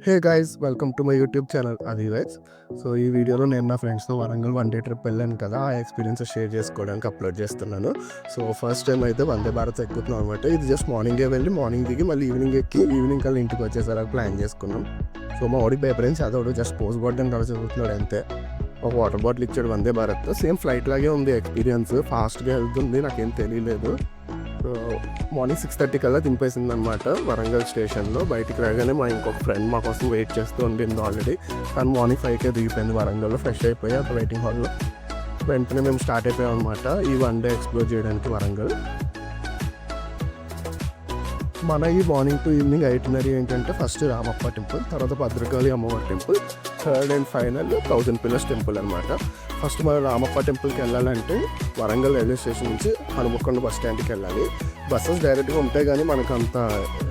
Hey guys, welcome to my YouTube channel అది vice. So ఈ వీడియోలో నేను నా ఫ్రెండ్స్తో వరంగల్ 1 డే ట్రిప్ వెళ్ళాను కదా, ఆ ఎక్స్పీరియన్సెస్ షేర్ చేసుకోవడానికి అప్లోడ్ చేస్తున్నాను. సో ఫస్ట్ టైం అయితే వందే భారత్ ఎక్కుతున్నాం అనమాట. ఇది జస్ట్ మార్నింగే వెళ్ళి మార్నింగ్ దిగి మళ్ళీ ఈవినింగ్ ఎక్కి ఈవినింగ్ కల్లా ఇంటికి వచ్చేసరికి ప్లాన్ చేసుకున్నాం. సో మా ఓడి పేపరెన్స్ చదవడు, జస్ట్ పోస్ట్ కొట్టడానికి అలా చదువుతున్నాడు అంతే. ఒక వాటర్ బాటిల్ ఇచ్చాడు వందే భారత్. సేమ్ ఫ్లైట్ లాగే ఉంది ఎక్స్పీరియన్స్, ఫాస్ట్గా వెళ్తుంది, నాకేం తెలియలేదు. మార్నింగ్ 6:30 కల్లా దింపేసింది అనమాట వరంగల్ స్టేషన్లో. బయటికి రాగానే మా ఇంకొక ఫ్రెండ్ మా కోసం వెయిట్ చేస్తూ ఉండింది ఆల్రెడీ. కానీ మార్నింగ్ 5కే దిగిపోయింది వరంగల్లో. ఫ్రెష్ అయిపోయి అక్కడ వెయిటింగ్ హాల్లో వెంటనే మేము స్టార్ట్ అయిపోయాం అనమాట ఈ 1 డే ఎక్స్ప్లోర్ చేయడానికి వరంగల్. మన ఈ మార్నింగ్ టు ఈవినింగ్ ఐటినరీ ఏంటంటే ఫస్ట్ రామప్ప టెంపుల్, తర్వాత భద్రకాళి అమ్మవారి temple, third and final 1000 pillars temple అనమాట. ఫస్ట్ మనం రామప్ప టెంపుల్కి వెళ్ళాలంటే వరంగల్ రైల్వే స్టేషన్ నుంచి హనుమకొండ బస్ స్టాండ్కి వెళ్ళాలి. బస్సెస్ డైరెక్ట్గా ఉంటాయి కానీ మనకు అంత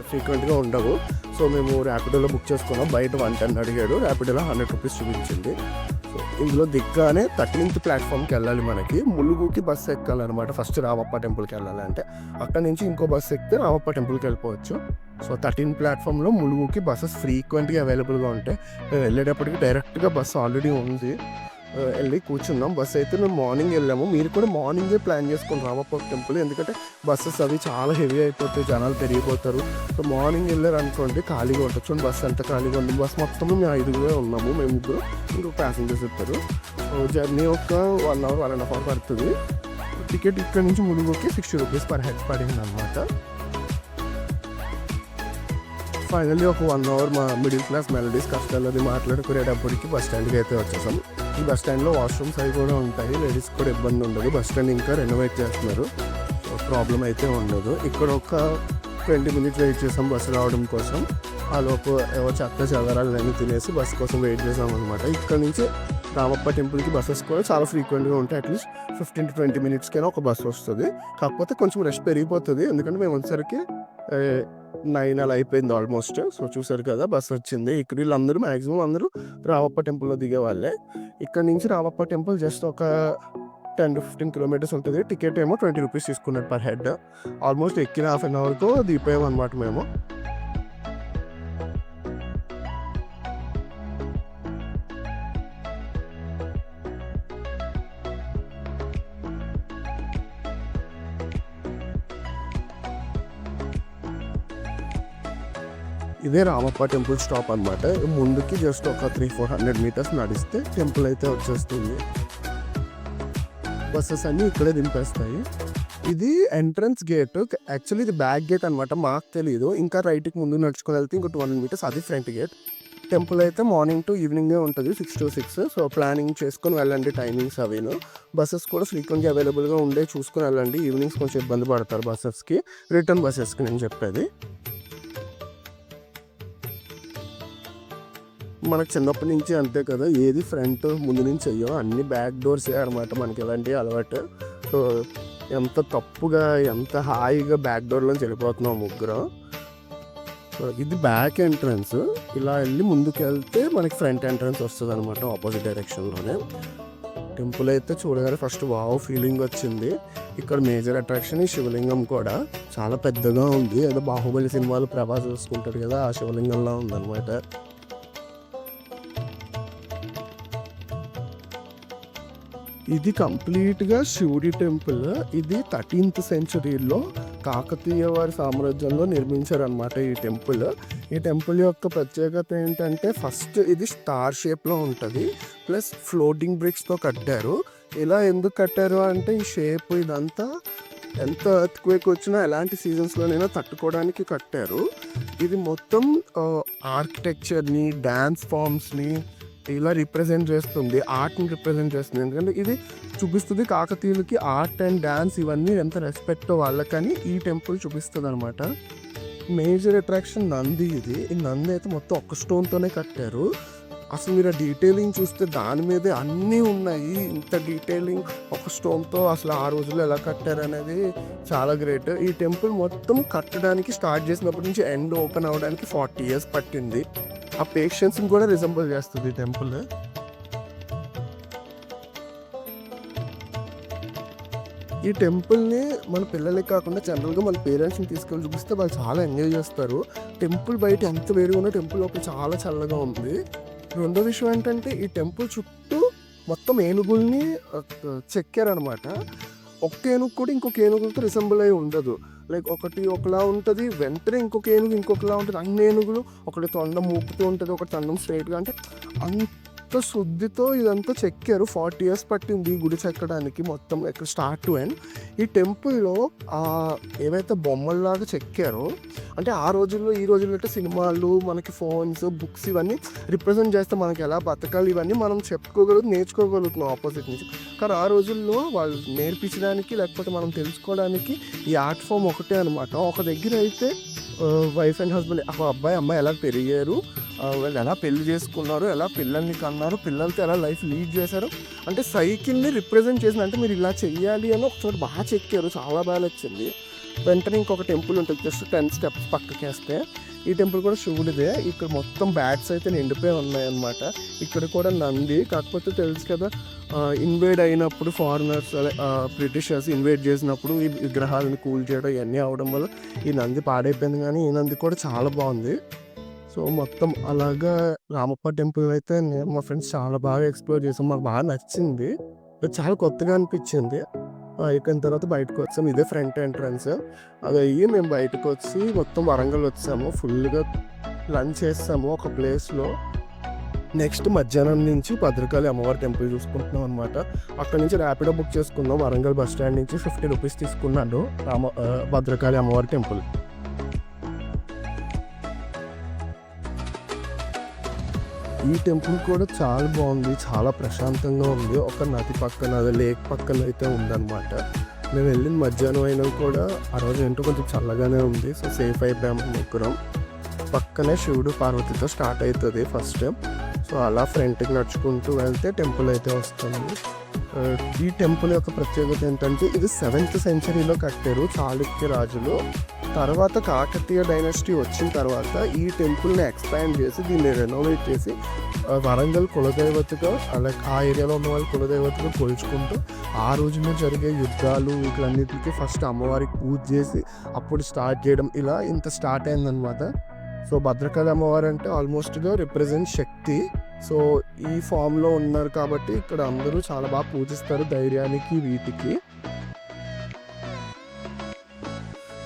ఫ్రీక్వెంట్గా ఉండవు. సో మేము ర్యాపిడోలో బుక్ చేసుకున్నాం. బయట 110 అడిగాడు, ర్యాపిడోలో 100 రూపీస్ చూపించింది. సో ఇందులో దిగ్గానే 13th ప్లాట్ఫామ్కి వెళ్ళాలి. మనకి ములుగుకి బస్సు ఎక్కాలన్నమాట ఫస్ట్ రామప్ప టెంపుల్కి వెళ్ళాలంటే. అక్కడ నుంచి ఇంకో బస్సు ఎక్కితే రామప్ప టెంపుల్కి వెళ్ళిపోవచ్చు. సో 13 ప్లాట్ఫామ్లో ములుగుకి బస్సెస్ ఫ్రీక్వెంట్గా అవైలబుల్గా ఉంటాయి. వెళ్ళేటప్పటికి డైరెక్ట్గా బస్సు ఆల్రెడీ ఉంది, వెళ్ళి కూర్చున్నాం. బస్సు అయితే మేము మార్నింగ్ వెళ్ళాము. మీరు కూడా మార్నింగే ప్లాన్ చేసుకుని రామప్ప టెంపుల్, ఎందుకంటే బస్సెస్ అవి చాలా హెవీ అయిపోతాయి, జనాలు పెరిగిపోతారు. సో మార్నింగ్ వెళ్ళారు అనుకోండి ఖాళీగా ఉంటుంది. చూడండి బస్సు ఎంత ఖాళీగా ఉంది. బస్సు మొత్తం మేము 5 ఉన్నాము, మేము ముగ్గురు, ఇంకొక ప్యాసింజర్స్ ఇస్తారు. జర్నీ ఒక 1 అవర్ 1.5 అవర్ పడుతుంది. టికెట్ ఇక్కడ నుంచి ములుగుకి 60 రూపీస్ పర్ హెడ్ పడింది అనమాట. ఫైనల్లీ ఒక 1 అవర్ మా మిడిల్ క్లాస్ మెలడీస్ కష్టాలు అది మాట్లాడుకునేటప్పటికి బస్ స్టాండ్కి అయితే వచ్చేసాం. ఈ బస్ స్టాండ్లో వాష్రూమ్స్ అవి కూడా ఉంటాయి, లేడీస్ కూడా ఇబ్బంది ఉండదు. బస్ స్టాండ్ ఇంకా రెనోవేట్ చేస్తున్నారు, ప్రాబ్లం అయితే ఉండదు. ఇక్కడ ఒక 20 మినిట్స్ వెయిట్ చేసాం బస్సు రావడం కోసం. ఆ లోపు ఏవో చెత్త చెదరాలన్నీ తినేసి బస్సు కోసం వెయిట్ చేసాం అనమాట. ఇక్కడ నుంచి రామప్ప టెంపుల్కి బస్సెస్ కూడా చాలా ఫ్రీక్వెంట్గా ఉంటాయి. అట్లీస్ట్ 15 to 20 మినిట్స్కైనా ఒక బస్సు వస్తుంది. కాకపోతే కొంచెం రష్ పెరిగిపోతుంది, ఎందుకంటే మేము వచ్చేసరికి 9 అలా అయిపోయింది ఆల్మోస్ట్. సో చూసారు కదా బస్సు వచ్చింది. ఇక్కడ వీళ్ళందరూ మ్యాక్సిమం అందరూ రామప్ప టెంపుల్లో దిగే వాళ్ళే. ఇక్కడ నుంచి రామప్ప టెంపుల్ జస్ట్ ఒక 10 to 15 కిలోమీటర్స్ ఉంటుంది. టికెట్ ఏమో 20 రూపీస్ తీసుకున్నారు పర్ హెడ్. ఆల్మోస్ట్ ఎక్కిన హాఫ్ అన్ అవర్కు దిగిపోయాం అనమాట మేము. ఇదే రామప్ప టెంపుల్ స్టాప్ అనమాట. ముందుకి జస్ట్ ఒక 300-400 మీటర్స్ నడిస్తే టెంపుల్ అయితే వచ్చేస్తుంది. బస్సెస్ అన్నీ ఇక్కడే దింపేస్తాయి. ఇది ఎంట్రన్స్ గేట్, యాక్చువల్లీ ఇది బ్యాక్ గేట్ అనమాట, మాకు తెలియదు. ఇంకా రైట్కి ముందు నడుచుకొని వెళ్తే ఇంకో 200 మీటర్స్ అది ఫ్రంట్ గేట్. టెంపుల్ అయితే మార్నింగ్ టు ఈవినింగే ఉంటుంది, 6 to 6. సో ప్లానింగ్ చేసుకొని వెళ్ళండి, టైమింగ్స్ అవిను. బస్సెస్ కూడా ఫ్రీక్వెంట్గా అవైలబుల్గా ఉండే చూసుకొని వెళ్ళండి. ఈవినింగ్స్ కొంచెం ఇబ్బంది పడతారు బస్సెస్కి, రిటర్న్ బస్సెస్కి నేను చెప్పేది. మనకు చిన్నప్పటి నుంచి అంతే కదా, ఏది ఫ్రంట్ ముందు నుంచి అయ్యో అన్ని బ్యాక్ డోర్సే అనమాట మనకి ఇలాంటివి అలవాటు. సో ఎంత తప్పుగా ఎంత హాయిగా బ్యాక్ డోర్లోంచి వెళ్ళిపోతున్నాం ముగ్గురు. సో ఇది బ్యాక్ ఎంట్రన్స్. ఇలా వెళ్ళి ముందుకు వెళ్తే మనకి ఫ్రంట్ ఎంట్రన్స్ వస్తుంది అనమాట, ఆపోజిట్ డైరెక్షన్లోనే. టెంపుల్ అయితే చూడగానే ఫస్ట్ వావ్ ఫీలింగ్ వచ్చింది. ఇక్కడ మేజర్ అట్రాక్షన్ ఈ శివలింగం కూడా చాలా పెద్దగా ఉంది. ఏదో బాహుబలి సినిమాలు ప్రభాస్ చూసుకుంటాడు కదా, ఆ శివలింగంలా ఉందన్నమాట. ఇది కంప్లీట్గా శివుడి టెంపుల్. ఇది 13th సెంచరీలో కాకతీయ వారి సామ్రాజ్యంలో నిర్మించారనమాట ఈ టెంపుల్. ఈ టెంపుల్ యొక్క ప్రత్యేకత ఏంటంటే ఫస్ట్ ఇది స్టార్ షేప్లో ఉంటుంది, ప్లస్ ఫ్లోటింగ్ బ్రిక్స్తో కట్టారు. ఇలా ఎందుకు కట్టారు అంటే ఈ షేప్ ఇదంతా ఎంత ఎర్త్క్వేక్ వచ్చినా ఎలాంటి సీజన్స్లోనైనా తట్టుకోవడానికి కట్టారు. ఇది మొత్తం ఆర్కిటెక్చర్ని, డ్యాన్స్ ఫామ్స్ని ఇలా రిప్రజెంట్ చేస్తుంది, ఆర్ట్ని రిప్రజెంట్ చేస్తుంది. ఎందుకంటే ఇది చూపిస్తుంది కాకతీయులకి ఆర్ట్ అండ్ డ్యాన్స్ ఇవన్నీ ఎంత రెస్పెక్ట్ వాళ్ళకని ఈ టెంపుల్ చూపిస్తుంది అనమాట. Major attraction Nandi. ఇది ఈ నంది అయితే మొత్తం ఒక్క స్టోన్తోనే కట్టారు. అసలు మీరు ఆ డీటెయిలింగ్ చూస్తే దాని మీదే అన్నీ ఉన్నాయి. ఇంత డీటెయిలింగ్ ఒక స్టోన్తో అసలు ఆ రోజుల్లో ఎలా కట్టారు అనేది చాలా గ్రేట్. ఈ టెంపుల్ మొత్తం కట్టడానికి స్టార్ట్ చేసినప్పటి నుంచి ఎండ్ ఓపెన్ అవ్వడానికి 40 years పట్టింది. ఆ పేషెన్స్ని కూడా రిజెంబుల్ చేస్తుంది ఈ టెంపుల్. ఈ టెంపుల్‌ని మన పిల్లలకి కాకుండా జనరల్‌గా మన పేరెంట్స్‌ని తీసుకెళ్ళి చూపిస్తే వాళ్ళు చాలా ఎంజాయ్ చేస్తారు. టెంపుల్ బయట ఎంత వేడిగా ఉన్నా టెంపుల్ లోపల చాలా చల్లగా ఉంది. రెండో విషయం ఏంటంటే ఈ టెంపుల్ చుట్టూ మొత్తం ఏనుగుల్ని చెక్కారనమాట. ఒక్క ఏనుగు కూడా ఇంకొక ఏనుగులతో రిసెంబుల్ అయి ఉండదు. లైక్ ఒకటి ఒకలా ఉంటది. వెంటనే ఇంకొక ఏనుగు ఇంకొకలా ఉంటది. అన్ని ఏనుగులు ఒకటి తొండం ఊపుతూ ఉంటది. ఒకటి తొండం స్ట్రెయిట్‌గా అంటే అంత శుద్ధితో ఇదంతా చెక్కారు. 40 ఇయర్స్ పట్టింది ఈ గుడి చెక్కడానికి మొత్తం ఇక్కడ స్టార్ట్ టు ఎండ్. ఈ టెంపుల్‌లో ఏవైతే బొమ్మల్లాగా చెక్కారో అంటే ఆ రోజుల్లో ఈ రోజుల్లో అయితే సినిమాలు, మనకి ఫోన్స్, బుక్స్ ఇవన్నీ రిప్రజెంట్ చేస్తే మనకి ఎలా బతకాలి ఇవన్నీ మనం నేర్చుకోగలుగుతున్నాం ఆపోజిట్ నుంచి. కానీ ఆ రోజుల్లో వాళ్ళు నేర్పించడానికి లేకపోతే మనం తెలుసుకోవడానికి ఈ ఆర్ట్ ఫామ్ ఒకటే అనమాట. ఒక దగ్గర అయితే వైఫ్ అండ్ హస్బెండ్ అబ్బాయి అమ్మాయి ఎలా పెరిగారు, వాళ్ళు ఎలా పెళ్లి చేసుకున్నారు, ఎలా పిల్లల్ని కన్నారు, పిల్లలతో ఎలా లైఫ్ లీడ్ చేశారు అంటే సైకిల్ని రిప్రజెంట్ చేసిన అంటే మీరు ఇలా చెయ్యాలి అని ఒక చోట బాగా చెక్కారు. చాలా బాగా నచ్చింది. వెంటనే ఇంకొక టెంపుల్ ఉంటుంది జస్ట్ 10 స్టెప్స్ పక్కకేస్తే. ఈ టెంపుల్ కూడా శివుడిదే. ఇక్కడ మొత్తం బ్యాట్స్ అయితే నిండిపోయి ఉన్నాయన్నమాట. ఇక్కడ కూడా నంది. కాకపోతే తెలుసు కదా ఇన్వేడ్ అయినప్పుడు ఫారినర్స్ బ్రిటిషర్స్ ఇన్వేడ్ చేసినప్పుడు ఈ విగ్రహాలను కూల్ చేయడం ఇవన్నీ అవడం వల్ల ఈ నంది పాడైపోయింది. కానీ ఈ నంది కూడా చాలా బాగుంది. సో మొత్తం అలాగా రామప్ప టెంపుల్ అయితే నేను మా ఫ్రెండ్స్ చాలా బాగా ఎక్స్ప్లోర్ చేసాం. మాకు బాగా నచ్చింది. చాలా కొత్తగా అనిపించింది. అయిపోయిన తర్వాత బయటకు వచ్చాము. ఇదే ఫ్రంట్ ఎంట్రన్స్. అది అయ్యి మేము బయటకు వచ్చి మొత్తం వరంగల్ వచ్చాము. ఫుల్గా లంచ్ చేస్తాము ఒక ప్లేస్లో. నెక్స్ట్ మధ్యాహ్నం నుంచి భద్రకాళి అమ్మవారి టెంపుల్ చూసుకుంటున్నాం అనమాట. అక్కడ నుంచి ర్యాపిడో బుక్ చేసుకున్నాం. వరంగల్ బస్ స్టాండ్ నుంచి 50 రూపీస్ తీసుకున్నాను భద్రకాళి అమ్మవారి టెంపుల్. ఈ టెంపుల్ కూడా చాలా బాగుంది. చాలా ప్రశాంతంగా ఉంది. ఒక నది పక్కన అదే లేక్ పక్కన అయితే ఉందన్నమాట. మేము వెళ్ళిన మధ్యాహ్నం అయినా కూడా ఆ రోజు ఏంటో కొంచెం చల్లగానే ఉంది. సో సేఫ్ అయిపోయాము ముగ్గురం. పక్కనే శివుడు పార్వతితో స్టార్ట్ అవుతుంది ఫస్ట్. సో అలా ఫ్రంట్కి నడుచుకుంటూ వెళ్తే టెంపుల్ అయితే వస్తుంది. ఈ టెంపుల్ యొక్క ప్రత్యేకత ఏంటంటే ఇది 7th సెంచరీలో కట్టారు చాళుక్య రాజులు. తర్వాత కాకతీయ డైనస్టీ వచ్చిన తర్వాత ఈ టెంపుల్ని ఎక్స్పాండ్ చేసి దీన్ని రెనోవేట్ చేసి వరంగల్ కులదేవతగా అలాగే ఆ ఏరియాలో ఉన్న వాళ్ళు కులదేవతగా కొలుచుకుంటూ ఆ రోజుల్లో జరిగే యుద్ధాలు వీటిలన్నిటికీ ఫస్ట్ అమ్మవారికి పూజ చేసి అప్పుడు స్టార్ట్ చేయడం ఇలా ఇంత స్టార్ట్ అయిందనమాట. సో భద్రకాళి అమ్మవారు అంటే ఆల్మోస్ట్గా రిప్రజెంట్ శక్తి. సో ఈ ఫామ్లో ఉన్నారు కాబట్టి ఇక్కడ అందరూ చాలా బాగా పూజిస్తారు ధైర్యానికి వీటికి.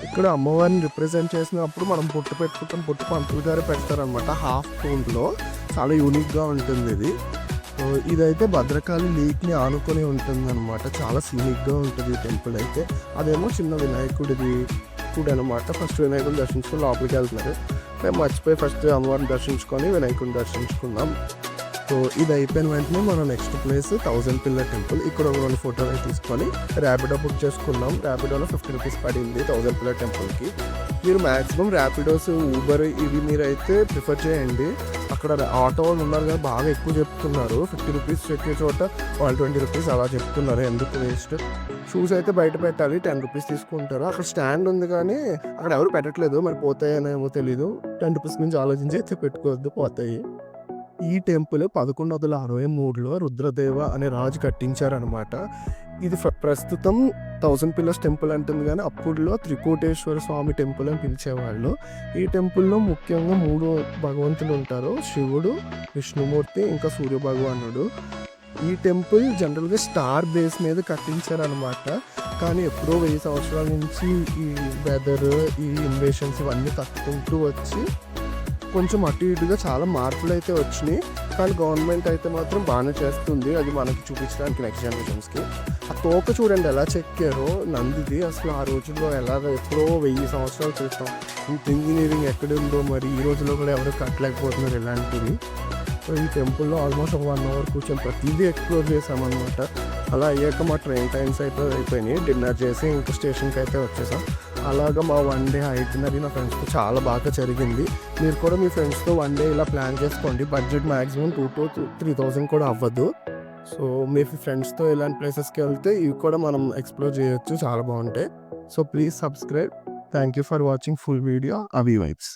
ఇక్కడ అమ్మవారిని రిప్రజెంట్ చేసినప్పుడు మనం బొట్టు పెట్టుకుంటాం. బొట్టు పంతులు గారే పెడతారనమాట హాఫ్ టూన్లో. చాలా యూనిక్గా ఉంటుంది ఇది. ఇదైతే భద్రకాళి లేక్ని ఆనుకొని ఉంటుంది అనమాట. చాలా సీనిక్గా ఉంటుంది ఈ టెంపుల్ అయితే. అదేమో చిన్న వినాయకుడిది కూడా అనమాట. ఫస్ట్ వినాయకుడిని దర్శించుకొని లోపలికి వెళ్తున్నారు. మేము మర్చిపోయి ఫస్ట్ అమ్మవారిని దర్శించుకొని వినాయకుడిని దర్శించుకున్నాం. సో ఇది అయిపోయిన వెంటనే మనం నెక్స్ట్ ప్లేస్ 1000 పిల్లర్ టెంపుల్. ఇక్కడ ఒక 2 ఫోటోలు తీసుకొని ర్యాపిడో బుక్ చేసుకున్నాం. ర్యాపిడోలో 50 రూపీస్ పడింది 1000 పిల్లర్ టెంపుల్కి. మీరు మ్యాక్సిమం ర్యాపిడోస్, ఊబర్ ఇవి మీరైతే ప్రిఫర్ చేయండి. అక్కడ ఆటో వాళ్ళు ఉన్నారు కదా బాగా ఎక్కువ చెప్తున్నారు. 50 రూపీస్ ఎక్కే చోట వాళ్ళు 20 రూపీస్ అలా చెప్తున్నారు. ఎందుకు వేస్ట్. షూస్ అయితే బయట పెట్టాలి, 10 రూపీస్ తీసుకుంటారు. అక్కడ స్టాండ్ ఉంది కానీ అక్కడ ఎవరు పెట్టట్లేదు. మరి పోతాయనేమో తెలీదు. 10 రూపీస్ గురించి ఆలోచించి అయితే పెట్టుకోవద్దు, పోతాయి. ఈ టెంపుల్ 1163లో రుద్రదేవ అనే రాజు కట్టించారనమాట. ఇది ప్రస్తుతం 1000 పిల్లర్స్ టెంపుల్ అంటుంది కానీ అప్పుడులో త్రికోటేశ్వర స్వామి టెంపుల్ అని పిలిచేవాళ్ళు. ఈ టెంపుల్లో ముఖ్యంగా 3 భగవంతులు ఉంటారు. శివుడు, విష్ణుమూర్తి, ఇంకా సూర్య భగవానుడు. ఈ టెంపుల్ జనరల్గా స్టార్ బేస్ మీద కట్టించారనమాట. కానీ ఎప్పుడో 1000 సంవత్సరాల నుంచి ఈ వెదర్, ఈ ఇన్వేషన్స్ ఇవన్నీ తట్టుకుంటూ వచ్చి కొంచెం అటు ఇటుగా చాలా మార్పులు అయితే వచ్చినాయి. కానీ గవర్నమెంట్ అయితే మాత్రం బాగానే చేస్తుంది. అది మనకి చూపించడానికి నెక్స్ట్ జనరేషన్స్కి. ఆ తోక చూడండి ఎలా చెక్కారో నందిది. అసలు ఆ రోజుల్లో ఎప్పుడో 1000 సంవత్సరాలు చూస్తాం. ఇంత ఇంజనీరింగ్ ఎక్కడుందో మరి ఈ రోజుల్లో కూడా ఎవరు కట్టలేకపోతున్నారు ఇలాంటివి. సో ఈ టెంపుల్లో ఆల్మోస్ట్ ఒక 1 అవర్ కూర్చొని ప్రతిదీ ఎక్స్ప్లోర్ చేసామన్నమాట. అలా అయ్యాక మా ట్రైన్ టైమ్స్ అయితే అయిపోయినాయి. డిన్నర్ చేసి ఇంకో స్టేషన్కి అయితే వచ్చేసాం. అలాగా మా 1 డే ఐటినరీ నా ఫ్రెండ్స్తో చాలా బాగా జరిగింది. మీరు కూడా మీ ఫ్రెండ్స్తో 1 డే ఇలా ప్లాన్ చేసుకోండి. బడ్జెట్ మ్యాక్సిమం 2,000 to 3,000 కూడా అవ్వదు. సో మీ ఫ్రెండ్స్తో ఇలాంటి ప్లేసెస్కి వెళ్తే ఇవి కూడా మనం ఎక్స్ప్లోర్ చేయొచ్చు, చాలా బాగుంటాయి. So please subscribe. Thank you for watching full video అవి వైబ్స్.